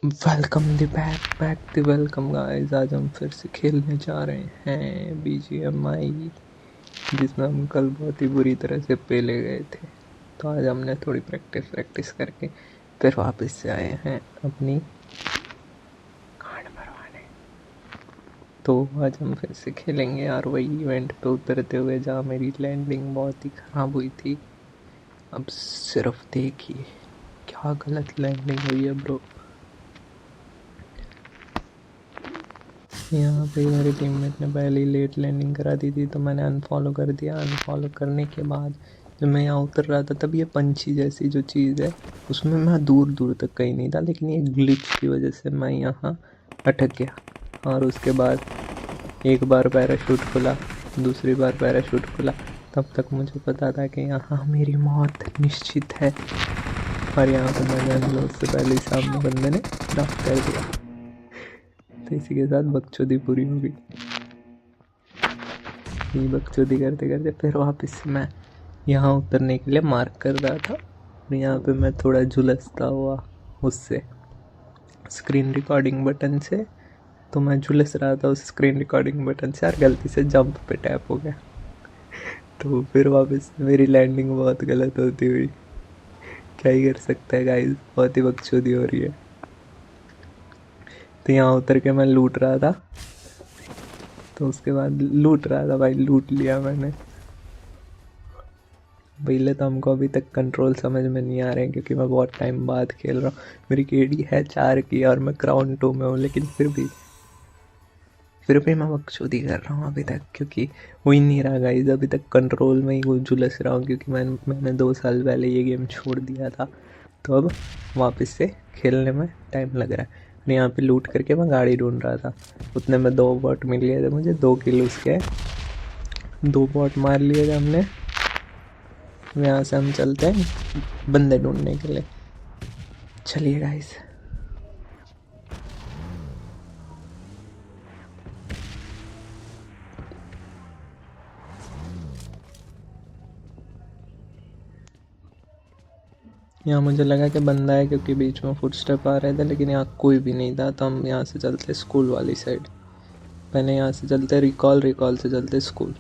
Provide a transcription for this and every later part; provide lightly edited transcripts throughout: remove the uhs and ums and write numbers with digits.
Welcome the back the welcome guys. आज हम फिर से खेलने जा रहे हैं BGMI, जिसमें हम कल बहुत ही बुरी तरह से पेले गए थे। तो आज हमने थोड़ी प्रैक्टिस करके फिर वापस से आए हैं अपनी गांड भरवाने। तो आज हम फिर से खेलेंगे यार वही इवेंट पे उतरते हुए जहाँ मेरी लैंडिंग बहुत ही ख़राब हुई थी। अब सिर्फ देखिए क्या गलत लैंडिंग हुई है ब्रो। यहाँ पे मेरे टीममेट ने पहले ही लेट लैंडिंग करा दी थी, तो मैंने अनफॉलो कर दिया। अनफॉलो करने के बाद जब मैं यहाँ उतर रहा था तब ये पंछी जैसी जो चीज़ है उसमें मैं दूर दूर तक कहीं नहीं था, लेकिन ये ग्लिच की वजह से मैं यहाँ अटक गया। और उसके बाद एक बार पैराशूट खुला, दूसरी बार पैराशूट खुला, तब तक मुझे पता था कि यहाँ मेरी मौत निश्चित है। और यहाँ पर मैंने उससे पहले सामने बंदे ने नॉक कर दिया। तो इसी के साथ बकचोदी पूरी हो गई। ये बकचोदी करते करते फिर वापस से मैं यहाँ उतरने के लिए मार्क कर रहा था, और यहाँ पे मैं थोड़ा झुलसता हुआ उससे स्क्रीन रिकॉर्डिंग बटन से, तो मैं झुलस रहा था उस स्क्रीन रिकॉर्डिंग बटन से और गलती से जंप पे टैप हो गया। तो फिर वापस मेरी लैंडिंग बहुत गलत होती हुई। क्या ही कर सकता है गाइस, बहुत ही बकचोदी हो रही है। तो यहाँ उतर के मैं लूट रहा था, तो उसके बाद लूट रहा था भाई, लूट लिया मैंने। पहले तो हमको अभी तक कंट्रोल समझ में नहीं आ रहे हैं, क्योंकि मैं बहुत टाइम बाद खेल रहा हूँ। मेरी KD है 4 की और मैं क्राउन 2 में हूँ, लेकिन फिर भी मैं बकचोदी कर रहा हूँ अभी तक, क्योंकि हो ही नहीं रहा गाइस। अभी तक कंट्रोल में ही वो झुलस रहा हूँ, क्योंकि मैंने 2 साल पहले ये गेम छोड़ दिया था। तो अब वापस से खेलने में टाइम लग रहा है। और यहाँ पे लूट करके मैं गाड़ी ढूंढ रहा था, उतने में 2 बॉट मिल गए थे मुझे। 2 किल उसके, 2 बॉट मार लिए थे हमने। यहाँ से हम चलते हैं बंदे ढूंढने के लिए। चलिए गाइस। यहाँ मुझे लगा कि बंदा है, क्योंकि बीच में फुटस्टेप आ रहे थे, लेकिन यहाँ कोई भी नहीं था। तो हम यहाँ से चलते स्कूल वाली साइड। पहले यहाँ से चलते रिकॉल से चलते स्कूल।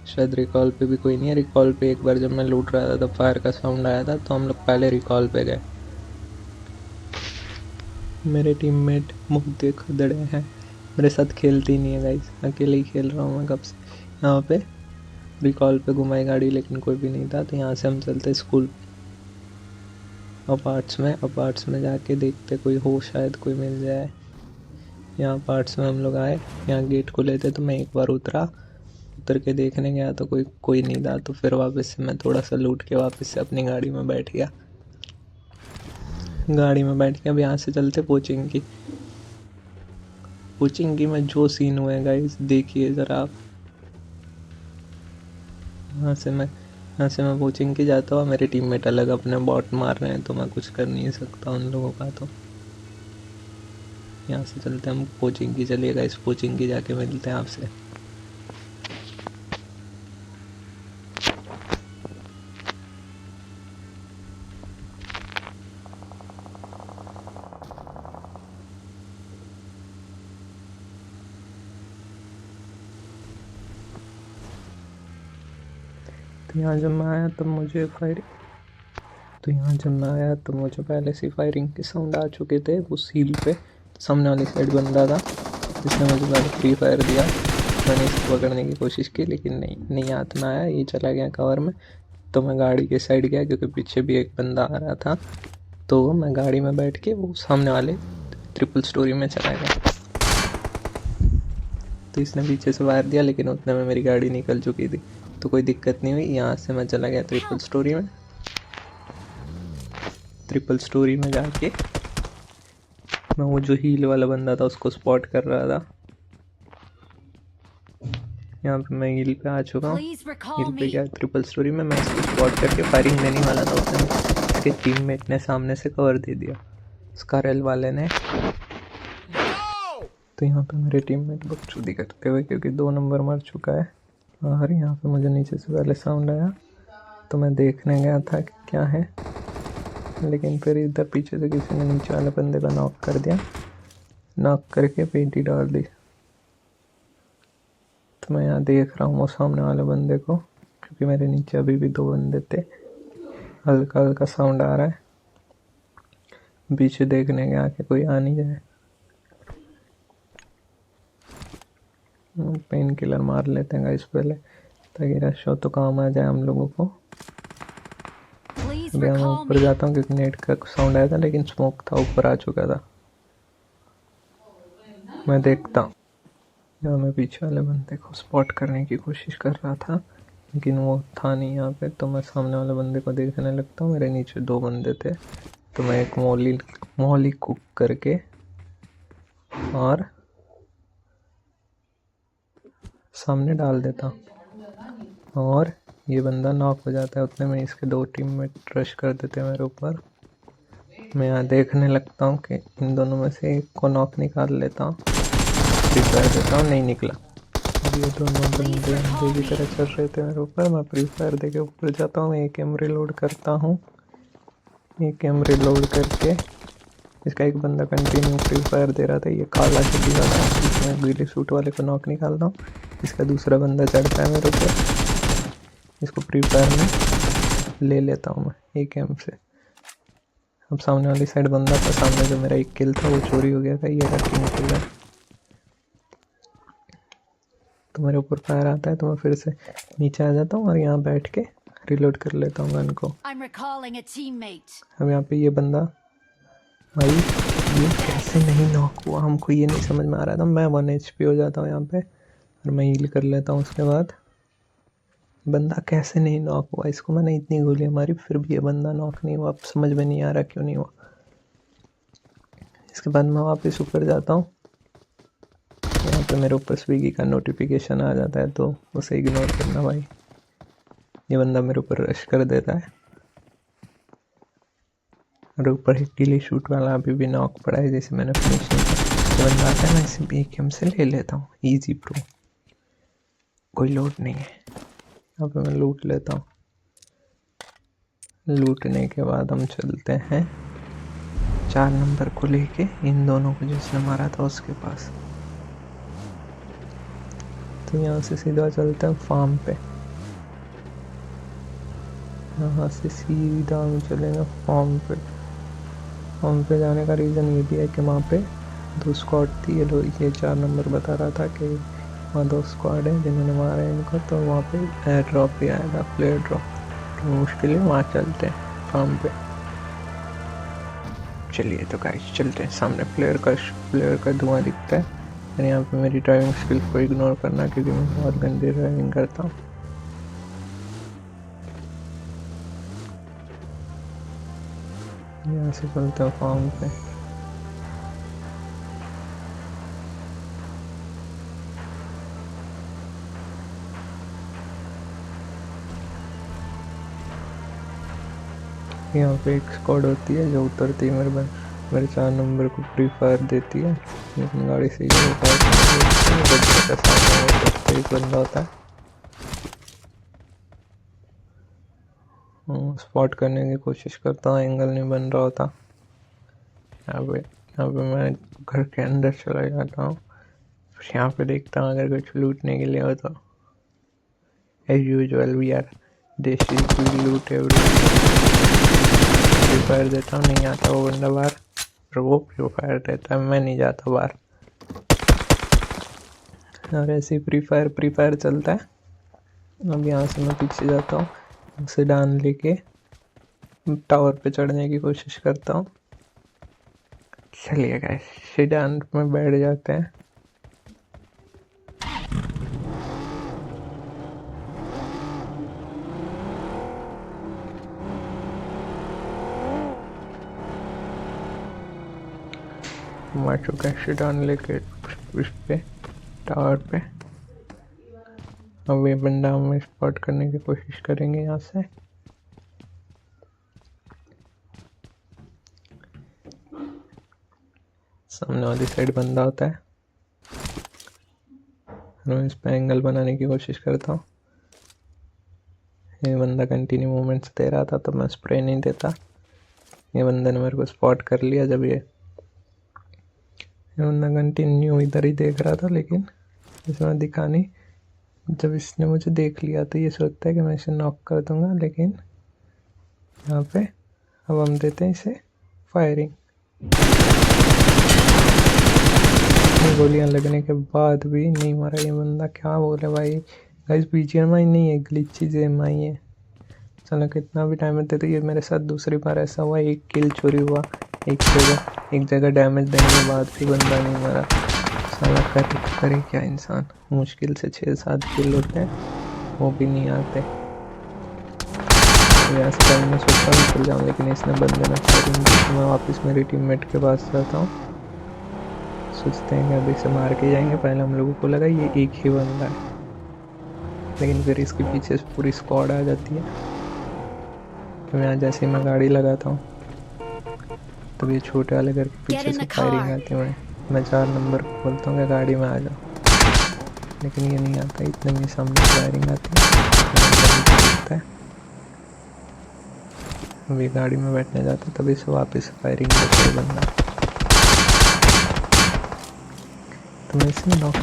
शायद रिकॉल पे भी कोई नहीं है। रिकॉल पे एक बार जब मैं लूट रहा था तब फायर का साउंड आया था, तो हम लोग पहले रिकॉल पे गए। मेरे टीममेट मुद्दे खदड़े हैं, मेरे साथ खेलते ही नहीं है गाइस, अकेले ही खेल रहा हूँ मैं कब से। यहाँ पे रिकॉल पे घुमाई गाड़ी, लेकिन कोई भी नहीं था। तो यहाँ से हम चलते स्कूल अपार्ट्स में जाके देखते कोई हो, शायद कोई मिल जाए। यहाँ अपार्ट्स में हम लोग आए, यहाँ गेट खुले थे, तो मैं एक बार उतर के देखने गया तो कोई नहीं था। तो फिर वापस से मैं थोड़ा सा लूट के वापस से अपनी गाड़ी में बैठ गया। अब यहाँ से चलते कोचिंग की में जो सीन हुए गाइस देखिए ज़रा आप। यहाँ से मैं कोचिंग की जाता हूँ, मेरे टीममेट अलग अपने बॉट मार रहे हैं, तो मैं कुछ कर नहीं सकता उन लोगों का। तो यहाँ से चलते हम कोचिंग की। चलिए गाइस, कोचिंग की जाके मिलते हैं आपसे। तो यहाँ जब मैं आया तब मुझे पहले से फायरिंग के साउंड आ चुके थे उस हील पे। सामने वाली साइड बंदा था जिसने मुझे पहले फ्री फायर दिया। मैंने इसको पकड़ने की कोशिश की, लेकिन नहीं हाथ में आया, ये चला गया कवर में। तो मैं गाड़ी के साइड गया, क्योंकि पीछे भी एक बंदा आ रहा था। तो मैं गाड़ी में बैठ के वो सामने वाले ट्रिपल स्टोरी में चला गया। तो इसने पीछे से वार दिया, लेकिन उतने में मेरी गाड़ी निकल चुकी थी, तो कोई दिक्कत नहीं हुई। यहाँ से मैं चला गया ट्रिपल स्टोरी में जाके मैं वो जो हील वाला बंदा था उसको स्पॉट कर रहा था। यहाँ पे मैं हील पे आ चुका हूँ। हील पे गया ट्रिपल स्टोरी में, मैं उसको स्पॉट करके फायरिंग देने वाला था। उसके टीममेट ने सामने से कवर दे दिया, स्कारल वाले ने। तो यहाँ पे मेरे टीममेट बकचोदी करते हुए, क्योंकि 2 नंबर मर चुका है। और यहाँ पे मुझे नीचे से पहले साउंड आया, तो मैं देखने गया था कि क्या है। लेकिन फिर इधर पीछे से किसी ने नीचे वाले बंदे को नॉक कर दिया, नॉक करके पेटी डाल दी। तो मैं यहाँ देख रहा हूँ वो सामने वाले बंदे को, क्योंकि मेरे नीचे अभी भी 2 बंदे थे। हल्का हल्का साउंड आ रहा है, पीछे देखने के आके कोई आ नहीं जाए। पेन किलर मार लेते हैं गाइस पहले, ताकि रश हो तो काम आ जाए हम लोगों को। अभी मैं ऊपर जाता हूँ क्योंकि नेट का साउंड आया था, लेकिन स्मोक था, ऊपर आ चुका था। मैं देखता हूँ, यहाँ मैं पीछे वाले बंदे को स्पॉट करने की कोशिश कर रहा था, लेकिन वो था नहीं यहाँ पे। तो मैं सामने वाले बंदे को देखने लगता हूँ। मेरे नीचे 2 बंदे थे, तो मैं एक मौली कुक करके और सामने डाल देता हूँ, और ये बंदा नॉक हो जाता है। उतने में इसके 2 टीममेट रश कर देते हैं मेरे ऊपर। मैं यहाँ देखने लगता हूँ कि इन दोनों में से एक को नॉक निकाल लेता हूँ, प्रीफायर देता हूँ, नहीं निकला। अब ये दोनों बंदे अंधे की तरह चल रहे थे मेरे ऊपर। मैं प्रीफायर दे के ऊपर जाता हूँ, एक एम रिलोड करता हूँ। एक एम रिलोड करके इसका एक बंदा कंटिन्यू प्रीफायर दे रहा था, ये काला चली रहा था। इसमें गीले सूट वाले को नॉक निकालता हूँ। इसका दूसरा बंदा चढ़ता है मेरे ऊपर, इसको प्रीफायर में ले लेता हूँ मैं एक एम से। अब सामने वाली साइड बंदा था, सामने जो मेरा एक किल था वो चोरी हो गया था। ये रखी निकल रहा है, तो मेरे ऊपर फायर आता है, तो मैं फिर से नीचे आ जाता हूँ और यहाँ बैठ के रिलोड कर लेता हूँ गन को। अब यहाँ पे ये बंदा, भाई ये कैसे नहीं नॉक हुआ, हमको ये नहीं समझ में आ रहा था। मैं 1 HP हो जाता हूँ यहाँ पे, और मैं हील कर लेता हूँ। उसके बाद बंदा कैसे नहीं नॉक हुआ, इसको मैंने इतनी गोलियाँ मारी फिर भी ये बंदा नॉक नहीं हुआ। अब समझ में नहीं आ रहा क्यों नहीं हुआ। इसके बाद मैं वापस ऊपर जाता हूँ। यहाँ पे मेरे ऊपर स्विगी का नोटिफिकेशन आ जाता है, तो उसे इग्नोर करना भाई। ये बंदा मेरे ऊपर रश कर देता है, और ऊपर एक गिली शूट वाला अभी भी नॉक पड़ा है, जैसे मैंने फिनिश नहीं किया। ये बंदा आता है, मैं इसे एक एम से ले लेता हूँ, ईजी प्रो, कोई लोड नहीं है। यहाँ पे मैं लूट लेता हूँ। लूटने के बाद हम चलते हैं 4 नंबर को लेके इन दोनों को जिसने मारा था उसके पास। तो यहाँ से सीधा चलते हैं फार्म पे। यहाँ से सीधा हम चलेंगे फार्म पे। फार्म पे जाने का रीज़न ये भी है कि वहाँ पे 2 स्क्वाड थी। ये 4 नंबर बता रहा था कि वहाँ 2 स्क्वाड है जिन्होंने मारा है इनको, तो वहाँ पे एयर ड्रॉप भी आएगा, प्लेयर ड्रॉप। तो मुश्किल है, वहाँ चलते हैं फार्म पे। चलिए तो गाइस चलते हैं। सामने प्लेयर का धुआं दिखता है। और यहाँ पे मेरी ड्राइविंग स्किल को इग्नोर करना, क्योंकि मैं बहुत गंदी ड्राइविंग करता हूँ। यहाँ से चलते हैं फार्म पे। यहाँ पे एक स्क्वाड होती है जो उतरती है मेरे 4 नंबर को फ्री फायर देती है। लेकिन गाड़ी से एक बंदा होता है, स्पॉट करने की कोशिश करता हूँ, एंगल नहीं बन रहा होता। यहाँ पे मैं घर के अंदर चला जाता हूँ, फिर यहाँ पे देखता हूँ अगर कुछ लूटने के लिए हो तो। एज यूजुअल वी आर देसी लूट फ्री फायर देता हूँ, नहीं आता वो बंदा बाहर, और वो फ्री फायर देता है, मैं नहीं जाता बाहर। और ऐसे ही फ्री फायर चलता है। अब यहाँ से मैं पीछे जाता हूँ, उसे डान लेके टावर पे चढ़ने की कोशिश करता हूँ। चलिए गाइस सीडान में बैठ जाते हैं। मैं चुका है सीडान लेके इस पे टावर पे। अब ये बंदा हमें स्पॉट करने की कोशिश करेंगे यहाँ से। सामने वाली साइड बंदा होता है, मैं इस पे एंगल बनाने की कोशिश करता हूँ। ये बंदा कंटिन्यू मूवमेंट्स दे रहा था, तो मैं स्प्रे नहीं देता, ये बंदे ने मेरे को स्पॉट कर लिया। जब ये बंदा कंटिन्यू इधर ही देख रहा था, लेकिन इसमें दिखा नहीं। जब इसने मुझे देख लिया तो ये सोचता है कि मैं इसे नॉक कर दूंगा, लेकिन यहाँ पे अब हम देते हैं इसे फायरिंग। गोलियां लगने के बाद भी नहीं मारा ये बंदा। क्या बोले भाई, गाइस BGMI नहीं है, ग्लिची GMI है। चलो कितना भी टाइम देते, ये मेरे साथ दूसरी बार ऐसा हुआ, एक किल चोरी हुआ एक जगह डैमेज देने के बाद भी बंदा नहीं मरा। साला करे क्या इंसान। मुश्किल से 6-7 किल होते हैं, वो भी नहीं आते। ऐसा मैं सोचता हूँ निकल जाऊँ, लेकिन इसने बंदे ने फायरिंग की तो मैं वापस मेरी टीममेट के पास जाता हूँ। सोचते हैं कि अभी से मार के जाएंगे। पहले हम लोगों को लगा ये एक ही बंदा है, लेकिन फिर इसके पीछे पूरी स्क्वाड आ जाती है। तो मैं जैसे ही मैं गाड़ी लगाता हूँ तब ये छोटे वाले घर के पीछे से फायरिंग आती है। मैं 4 नंबर को बोलता हूँ कि गाड़ी में आ जाओ, लेकिन ये नहीं आता। इतने में सामने फायरिंग आती है। अभी गाड़ी में बैठने जाता तभी से वापस फायरिंग करता है बंदा। तो मैं इसे नॉक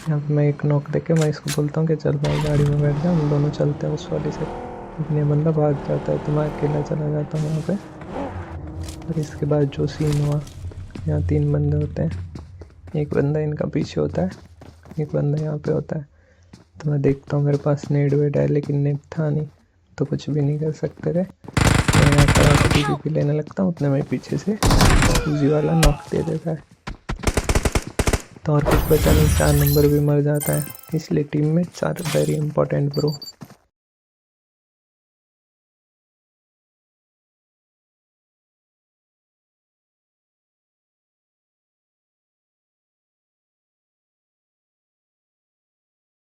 यहाँ पे मैं एक नॉक देके मैं इसको बोलता हूँ कि चल भाई गाड़ी में बैठ जा, हम दोनों चलते हैं उस वाले से। लेकिन ये बंदा भाग जाता है तो मैं अकेला चला जाता हूँ वहाँ पे। और इसके बाद जो सीन हुआ, यहाँ 3 बंदे होते हैं, एक बंदा इनका पीछे होता है, एक बंदा यहाँ पे होता है। तो मैं देखता हूँ मेरे पास नेड वेड है, लेकिन नेड था नहीं तो कुछ भी नहीं कर सकते थे। मैं यहाँ खड़ा होकर PvP लेने लगता हूँ, उतने में पीछे से उजी वाला नॉक दे देता है। तो और कुछ बचा नहीं, 4 नंबर भी मर जाता है। इसलिए teammates are very important bro.